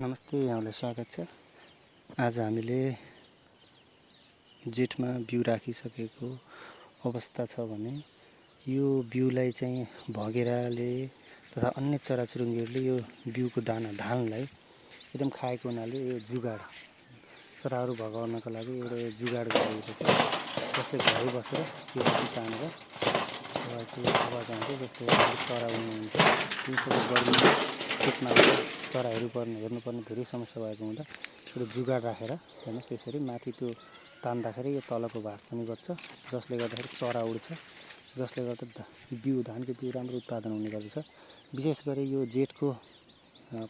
नमस्ते, यहाँलाई स्वागत छ। आज हामीले जेठमा बिउ राखिसकेको अवस्था छ भने यो बिउलाई चाहिँ भँगेराले तथा अन्य चराचुरुङ्गीहरूले यो बिउको दाना धानलाई एकदम खाएको हुनाले यो जुगाड चराहरू भगाउनको लागि एउटा जुगाड गरिएको छ, जसले घरै बसेर यो माथि तानेर त्यो आवाज आउँछ, जसले चरा उड्नुहुन्छ। दिउँसोको गर्मी खेतमा चरा हेर्नुपर्ने धेरै समस्या भएको हुँदा एउटा जुगाड राखेर हेर्नुहोस् यसरी माथि त्यो तान्दाखेरि यो तलको भाग पनि गर्छ, जसले गर्दाखेरि चरा उड्छ, जसले गर्दा धानको बिउ राम्रो उत्पादन हुने गर्दछ। विशेष गरी यो जेठको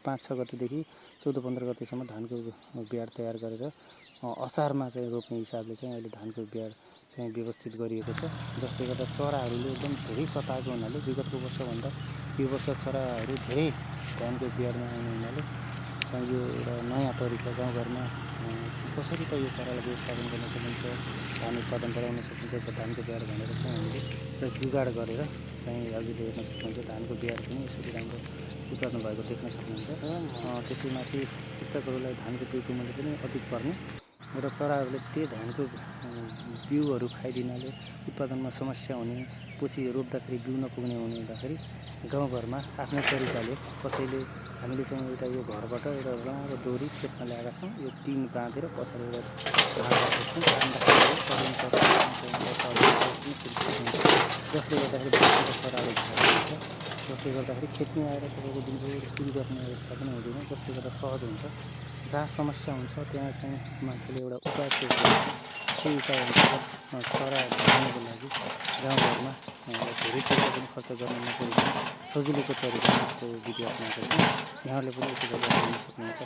5-6 गतेदेखि 14-15 गतेसम्म धानको बियाड तयार गरेर असारमा चाहिँ रोप्ने हिसाबले चाहिँ अहिले धानको बियाड चाहिँ व्यवस्थित गरिएको छ, जसले गर्दा चराहरूले एकदम धेरै सताएको हुनाले विगतको वर्षभन्दा यो वर्ष चराहरू धेरै धानको बियाडमा आउने हुनाले चाहिँ यो एउटा नयाँ तरिका गाउँघरमा कसरी त यो चरालाई व्यवस्थापन गर्न सकिन्छ, धान उत्पादन बढाउन सकिन्छ, धानको बियाड भनेर चाहिँ हामीले एउटा जुगाड गरेर चाहिँ हजुरले हेर्न सक्नुहुन्छ। धानको बियाड पनि यसरी राम्रो उत्पादन भएको देख्न सक्नुहुन्छ। त्यसैमाथि कृषकहरूलाई धानको बिउको मूल्य पनि अधिक पर्ने र चराहरूले त्यही धानको बिउहरू खाइदिनाले उत्पादनमा समस्या हुने, पछि रोप्दाखेरि बिउ नपुग्ने हुने हुँदाखेरि गाउँघरमा आफ्नै तरिकाले कसैले हामीले चाहिँ एउटा यो घरबाट एउटा लामो डोरी खेतमा ल्याएका छौँ, यो टिन बाँधेर पछाडि जसले गर्दाखेरि चराले खाइदिन्छ, जसले गर्दाखेरि खेतमा आएर तपाईँको दिनभरि चुरी गर्ने अवस्था पनि हुँदैन, जसले गर्दा सहज हुन्छ। जहाँ समस्या हुन्छ त्यहाँ चाहिँ मान्छेले एउटा उपाय खोज्छ। त्यो उपाय अनुसार चरा भगाउनको लागि गाउँघरमा धेरै पैसा पनि खर्च गर्न नपरेको सजिलोको तरिकाको विधि अप्नाएको छ। यहाँले पनि यसो गरेर सक्नुहुन्छ।